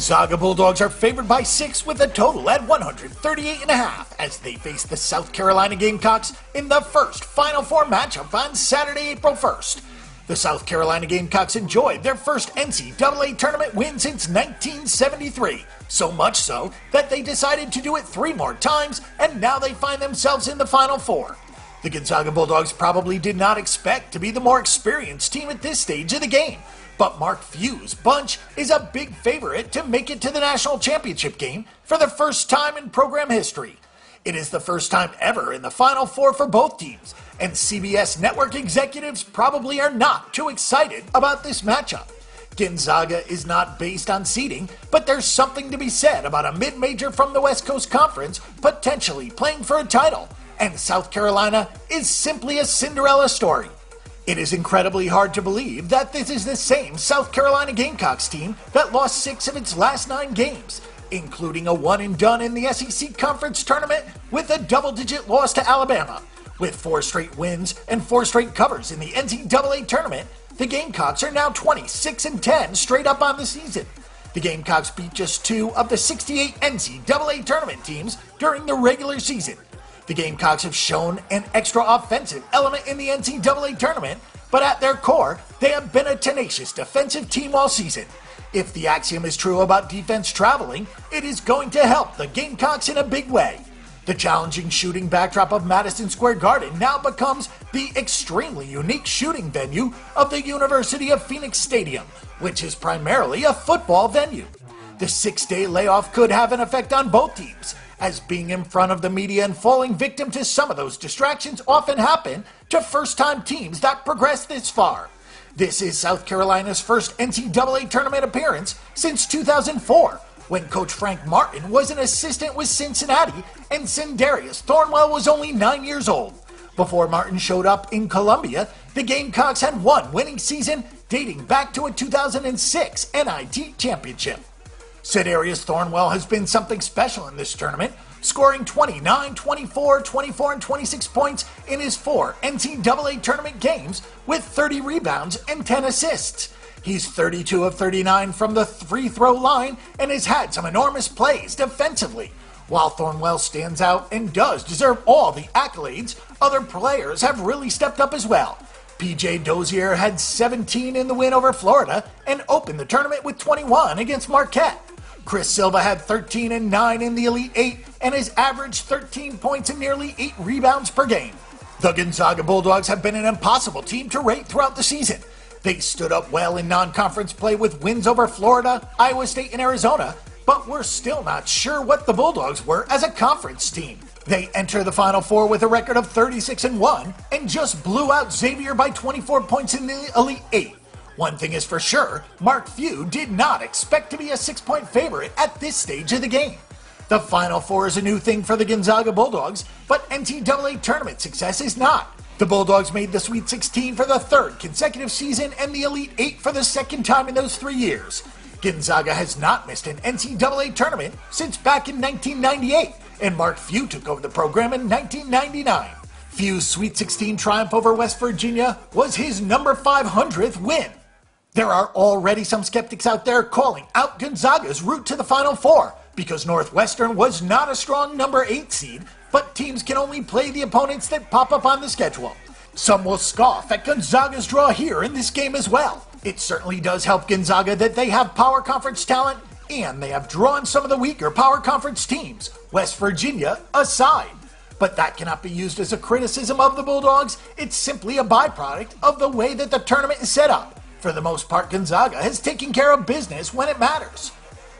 Gonzaga Bulldogs are favored by 6 with a total at 138.5 as they face the South Carolina Gamecocks in the first Final Four matchup on Saturday, April 1st. The South Carolina Gamecocks enjoyed their first NCAA Tournament win since 1973, so much so that they decided to do it 3 more times, and now they find themselves in the Final Four. The Gonzaga Bulldogs probably did not expect to be the more experienced team at this stage of the game, but Mark Few's bunch is a big favorite to make it to the national championship game for the first time in program history. It is the first time ever in the Final Four for both teams, and CBS network executives probably are not too excited about this matchup. Gonzaga is not based on seeding, but there's something to be said about a mid-major from the West Coast Conference potentially playing for a title, and South Carolina is simply a Cinderella story. It is incredibly hard to believe that this is the same South Carolina Gamecocks team that lost 6 of its last 9 games, including a one-and-done in the SEC Conference Tournament with a double-digit loss to Alabama. With 4 straight wins and 4 straight covers in the NCAA Tournament, the Gamecocks are now 26-10 straight up on the season. The Gamecocks beat just 2 of the 68 NCAA Tournament teams during the regular season. The Gamecocks have shown an extra offensive element in the NCAA Tournament, but at their core, they have been a tenacious defensive team all season. If the axiom is true about defense traveling, it is going to help the Gamecocks in a big way. The challenging shooting backdrop of Madison Square Garden now becomes the extremely unique shooting venue of the University of Phoenix Stadium, which is primarily a football venue. The 6-day layoff could have an effect on both teams, as being in front of the media and falling victim to some of those distractions often happen to first-time teams that progress this far. This is South Carolina's first NCAA Tournament appearance since 2004, when Coach Frank Martin was an assistant with Cincinnati and Sindarius Thornwell was only 9 years old. Before Martin showed up in Columbia, the Gamecocks had one winning season dating back to a 2006 NIT championship. Sindarius Thornwell has been something special in this tournament, scoring 29, 24, 24, and 26 points in his 4 NCAA Tournament games with 30 rebounds and 10 assists. He's 32 of 39 from the free throw line and has had some enormous plays defensively. While Thornwell stands out and does deserve all the accolades, other players have really stepped up as well. PJ Dozier had 17 in the win over Florida and opened the tournament with 21 against Marquette. Chris Silva had 13 and 9 in the Elite 8 and has averaged 13 points and nearly 8 rebounds per game. The Gonzaga Bulldogs have been an impossible team to rate throughout the season. They stood up well in non-conference play with wins over Florida, Iowa State, and Arizona, but we're still not sure what the Bulldogs were as a conference team. They enter the Final Four with a record of 36-1 and just blew out Xavier by 24 points in the Elite 8. One thing is for sure, Mark Few did not expect to be a 6-point favorite at this stage of the game. The Final Four is a new thing for the Gonzaga Bulldogs, but NCAA Tournament success is not. The Bulldogs made the Sweet 16 for the 3rd consecutive season and the Elite 8 for the 2nd time in those 3 years. Gonzaga has not missed an NCAA Tournament since back in 1998, and Mark Few took over the program in 1999. Few's Sweet 16 triumph over West Virginia was his number 500th win. There are already some skeptics out there calling out Gonzaga's route to the Final Four because Northwestern was not a strong number 8 seed, but teams can only play the opponents that pop up on the schedule. Some will scoff at Gonzaga's draw here in this game as well. It certainly does help Gonzaga that they have power conference talent and they have drawn some of the weaker power conference teams, West Virginia aside. But that cannot be used as a criticism of the Bulldogs. It's simply a byproduct of the way that the tournament is set up. For the most part, Gonzaga has taken care of business when it matters.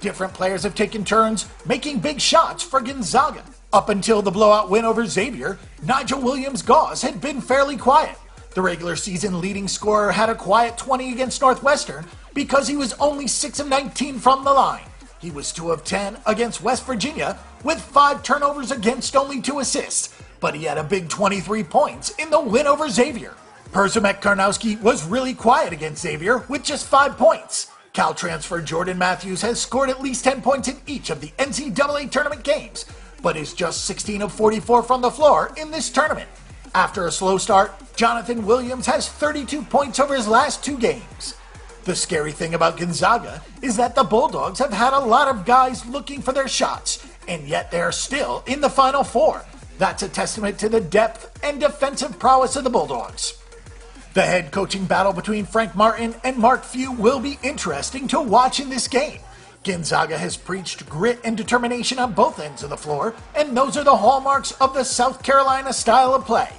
Different players have taken turns making big shots for Gonzaga. Up until the blowout win over Xavier, Nigel Williams-Goss had been fairly quiet. The regular season leading scorer had a quiet 20 against Northwestern because he was only 6 of 19 from the line. He was 2 of 10 against West Virginia with 5 turnovers against only 2 assists, but he had a big 23 points in the win over Xavier. Perzimek Karnowski was really quiet against Xavier with just 5 points. Cal transfer Jordan Matthews has scored at least 10 points in each of the NCAA Tournament games, but is just 16 of 44 from the floor in this tournament. After a slow start, Jonathan Williams has 32 points over his last 2 games. The scary thing about Gonzaga is that the Bulldogs have had a lot of guys looking for their shots, and yet they're still in the Final Four. That's a testament to the depth and defensive prowess of the Bulldogs. The head coaching battle between Frank Martin and Mark Few will be interesting to watch in this game. Gonzaga has preached grit and determination on both ends of the floor, and those are the hallmarks of the South Carolina style of play.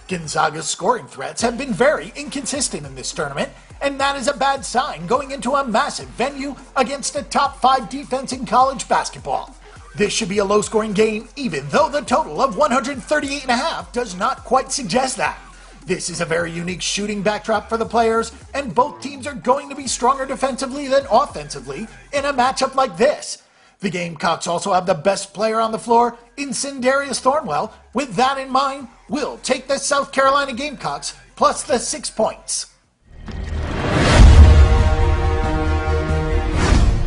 Gonzaga's scoring threats have been very inconsistent in this tournament, and that is a bad sign going into a massive venue against a top 5 defense in college basketball. This should be a low-scoring game, even though the total of 138.5 does not quite suggest that. This is a very unique shooting backdrop for the players, and both teams are going to be stronger defensively than offensively in a matchup like this. The Gamecocks also have the best player on the floor in Darius Thornwell. With that in mind, we'll take the South Carolina Gamecocks plus the 6 points.